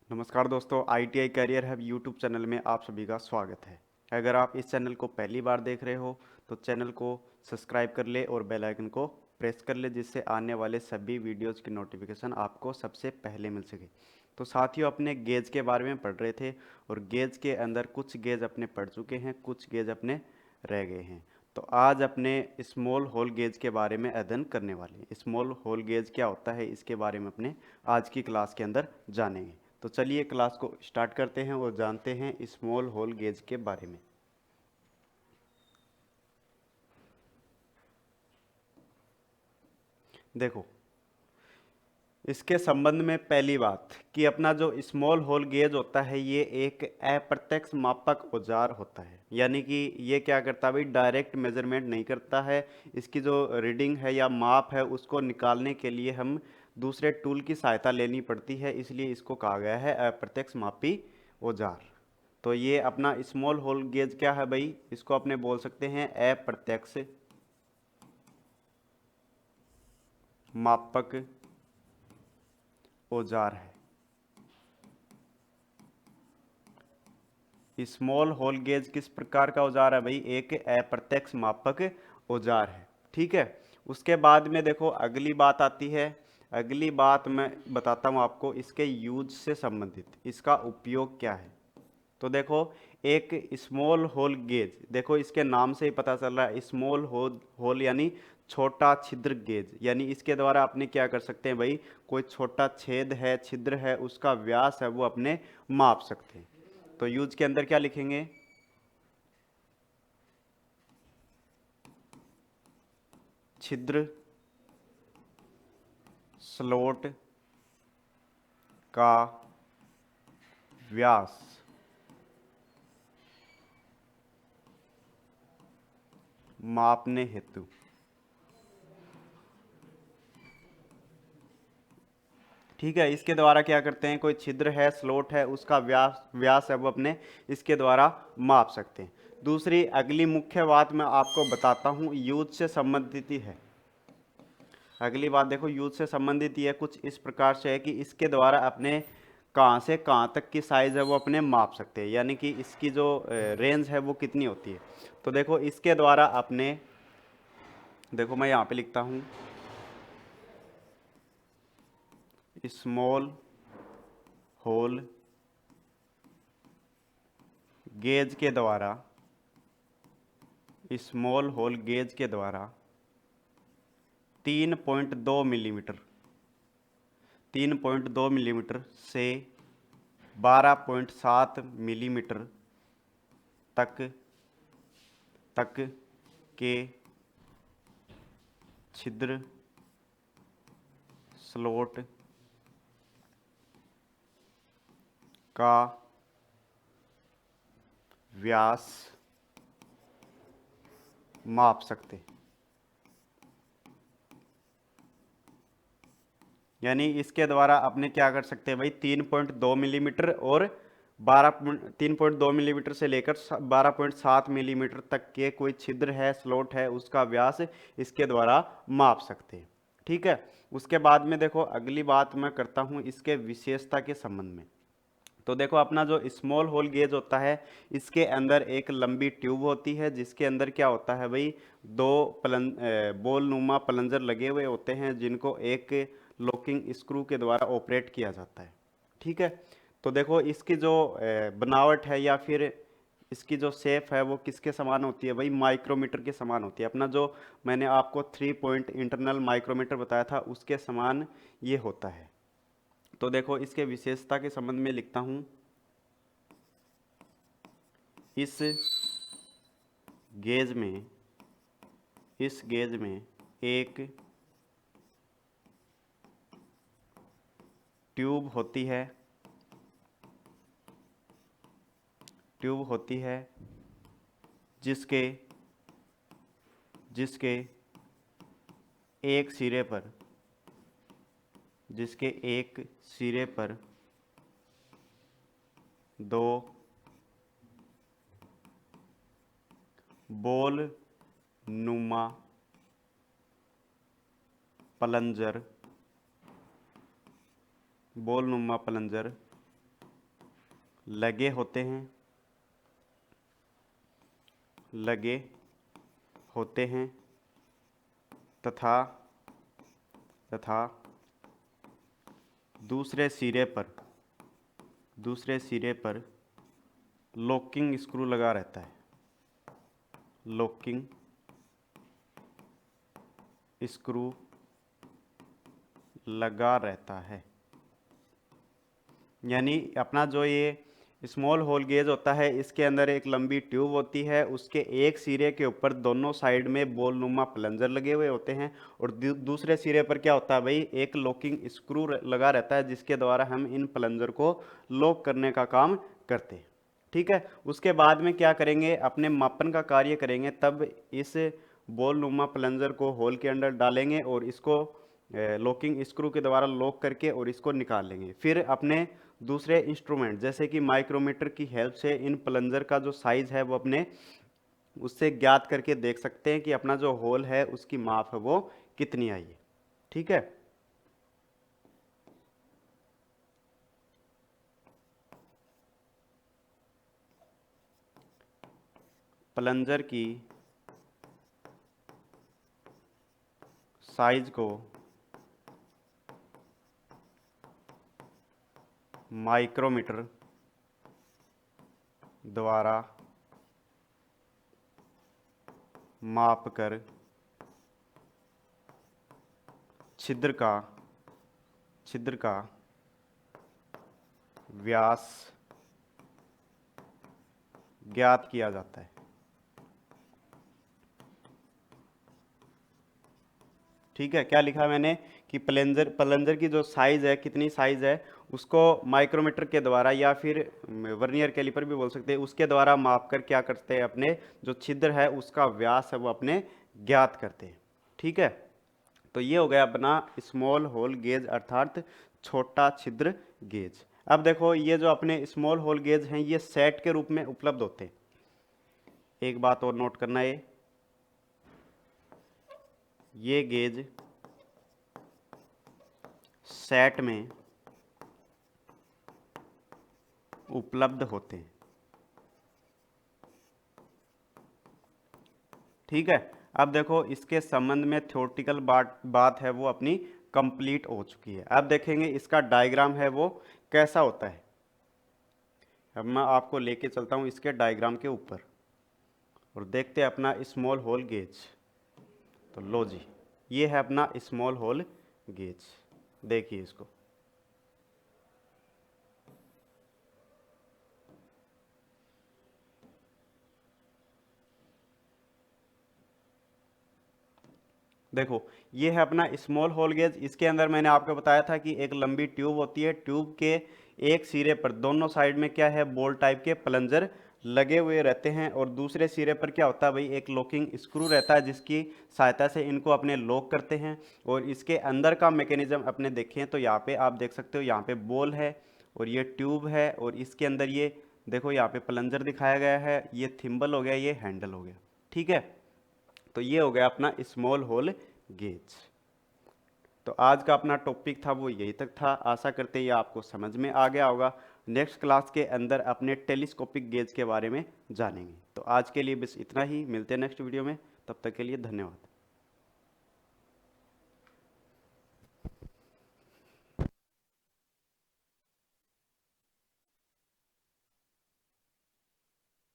नमस्कार दोस्तों, ITI career hub YouTube channel में आप सभी का स्वागत है। अगर आप इस चैनल को पहली बार देख रहे हो तो चैनल को सब्सक्राइब कर ले और बेल आइकन को प्रेस कर ले, जिससे आने वाले सभी वीडियोज़ की नोटिफिकेशन आपको सबसे पहले मिल सके। तो साथियों, अपने गेज के बारे में पढ़ रहे थे और गेज के अंदर कुछ गेज अपने पढ़ चुके हैं, कुछ गेज अपने रह गए हैं। तो आज अपने स्मॉल होल गेज के बारे में अध्ययन करने वाले हैं। स्मॉल होल गेज क्या होता है, इसके बारे में अपने आज की क्लास के अंदर जानेंगे। तो चलिए क्लास को स्टार्ट करते हैं और जानते हैं स्मॉल होल गेज के बारे में। देखो, इसके संबंध में पहली बात कि अपना जो स्मॉल होल गेज होता है ये एक अप्रत्यक्ष मापक औजार होता है। यानी कि ये क्या करता है भाई, डायरेक्ट मेजरमेंट नहीं करता है। इसकी जो रीडिंग है या माप है उसको निकालने के लिए हम दूसरे टूल की सहायता लेनी पड़ती है, इसलिए इसको कहा गया है अप्रत्यक्ष मापी औजार। तो ये अपना स्मॉल होल गेज क्या है भाई, इसको अपने बोल सकते हैं अप्रत्यक्ष मापक औजार है। स्मॉल होल गेज किस प्रकार का औजार है भाई, एक अप्रत्यक्ष मापक औजार है। ठीक है। उसके बाद में देखो अगली बात आती है। अगली बात मैं बताता हूँ आपको इसके यूज से संबंधित, इसका उपयोग क्या है। तो देखो, एक स्मॉल होल गेज, देखो इसके नाम से ही पता चल रहा है स्मॉल होल होल यानी छोटा छिद्र गेज। यानी इसके द्वारा अपने क्या कर सकते हैं भाई, कोई छोटा छेद है, छिद्र है, उसका व्यास है वो अपने माप सकते हैं। तो यूज के अंदर क्या लिखेंगे, छिद्र स्लॉट का व्यास मापने हेतु। ठीक है, इसके द्वारा क्या करते हैं, कोई छिद्र है, स्लॉट है, उसका व्यास व्यास है वो अपने इसके द्वारा माप सकते हैं। दूसरी अगली मुख्य बात मैं आपको बताता हूँ, यूज से संबंधित ही है। अगली बात देखो यूज से संबंधित ये कुछ इस प्रकार से है कि इसके द्वारा अपने कहाँ से कहाँ तक की साइज है वो अपने माप सकते हैं। यानी कि इसकी जो रेंज है वो कितनी होती है। तो देखो इसके द्वारा अपने, देखो मैं यहाँ पे लिखता हूँ स्मॉल होल गेज के द्वारा, स्मॉल होल गेज के द्वारा 3.2 मिलीमीटर, 3.2 मिलीमीटर से 12.7 मिलीमीटर तक तक के छिद्र स्लॉट का व्यास माप सकते हैं। यानी इसके द्वारा अपने क्या कर सकते हैं भाई, 3.2 मिलीमीटर और 3.2 मिलीमीटर से लेकर 12.7 मिलीमीटर तक के कोई छिद्र है, स्लॉट है, उसका व्यास इसके द्वारा माप सकते हैं। ठीक है। उसके बाद में देखो अगली बात मैं करता हूँ इसके विशेषता के संबंध में। तो देखो अपना जो स्मॉल होल गेज होता है इसके अंदर एक लंबी ट्यूब होती है, जिसके अंदर क्या होता है भाई, दो बॉल नुमा प्लंजर लगे हुए होते हैं, जिनको एक लॉकिंग स्क्रू के द्वारा ऑपरेट किया जाता है। ठीक है। तो देखो इसकी जो बनावट है या फिर इसकी जो शेप है वो किसके समान होती है भाई, माइक्रोमीटर के समान होती है। अपना जो मैंने आपको 3 पॉइंट इंटरनल माइक्रोमीटर बताया था उसके समान ये होता है। तो देखो इसके विशेषता के संबंध में लिखता हूं, इस गेज में इस गेज में एक ट्यूब होती है, ट्यूब होती है जिसके जिसके एक सिरे पर जिसके एक सिरे पर दो बॉल नुमा प्लंजर बॉल नुमा प्लंजर लगे होते हैं, लगे होते हैं तथा दूसरे सिरे पर लॉकिंग स्क्रू लगा रहता है, लॉकिंग स्क्रू लगा रहता है। यानी अपना जो ये स्मॉल होल गेज होता है, इसके अंदर एक लंबी ट्यूब होती है, उसके एक सिरे के ऊपर दोनों साइड में बॉल नुमा प्लंजर लगे हुए होते हैं, और दूसरे सिरे पर क्या होता है भाई, एक लॉकिंग स्क्रू लगा रहता है, जिसके द्वारा हम इन प्लंजर को लॉक करने का काम करते हैं। ठीक है, उसके बाद में क्या करेंगे, अपने मापन का कार्य करेंगे, तब इस बॉल नुमा प्लंजर को होल के अंदर डालेंगे और इसको लॉकिंग स्क्रू के द्वारा लॉक करके और इसको निकाल लेंगे। फिर अपने दूसरे इंस्ट्रूमेंट जैसे कि माइक्रोमीटर की हेल्प से इन प्लंजर का जो साइज है वो अपने उससे ज्ञात करके देख सकते हैं कि अपना जो होल है उसकी माप है वो कितनी आई है। ठीक है, प्लंजर की साइज को माइक्रोमीटर द्वारा मापकर छिद्र का व्यास ज्ञात किया जाता है। ठीक है, क्या लिखा मैंने कि प्लंजर की जो साइज है, कितनी साइज है, उसको माइक्रोमीटर के द्वारा या फिर वर्नियर कैलिपर भी बोल सकते हैं, उसके द्वारा माप कर क्या करते हैं, अपने जो छिद्र है उसका व्यास है वो अपने ज्ञात करते हैं। ठीक है, तो ये हो गया अपना स्मॉल होल गेज अर्थात छोटा छिद्र गेज। अब देखो ये जो अपने स्मॉल होल गेज हैं ये सेट के रूप में उपलब्ध होते हैं। एक बात और नोट करना है, ये गेज सेट में उपलब्ध होते हैं। ठीक है, अब देखो इसके संबंध में थ्योरेटिकल बात है वो अपनी कंप्लीट हो चुकी है। अब देखेंगे इसका डायग्राम है वो कैसा होता है। अब मैं आपको लेके चलता हूं इसके डायग्राम के ऊपर और देखते हैं अपना स्मॉल होल गेज। तो लो जी, ये है अपना स्मॉल होल गेज, देखिए इसको। देखो ये है अपना स्मॉल होल गेज। इसके अंदर मैंने आपको बताया था कि एक लंबी ट्यूब होती है, ट्यूब के एक सिरे पर दोनों साइड में क्या है, बॉल टाइप के प्लंजर लगे हुए रहते हैं, और दूसरे सिरे पर क्या होता है भाई, एक लॉकिंग स्क्रू रहता है जिसकी सहायता से इनको अपने लॉक करते हैं। और इसके अंदर का मैकेनिज्म अपने देखें तो यहाँ पे आप देख सकते हो, यहाँ पे बॉल है और ये ट्यूब है, और इसके अंदर ये देखो यहाँ पे प्लंजर दिखाया गया है, ये थिम्बल हो गया, ये हैंडल हो गया। ठीक है, तो ये हो गया अपना स्मॉल होल गेज। तो आज का अपना टॉपिक था वो यही तक था। आशा करते हैं आपको समझ में आ गया होगा। नेक्स्ट क्लास के अंदर अपने टेलीस्कोपिक गेज के बारे में जानेंगे। तो आज के लिए बस इतना ही, मिलते हैं नेक्स्ट वीडियो में, तब तक के लिए धन्यवाद।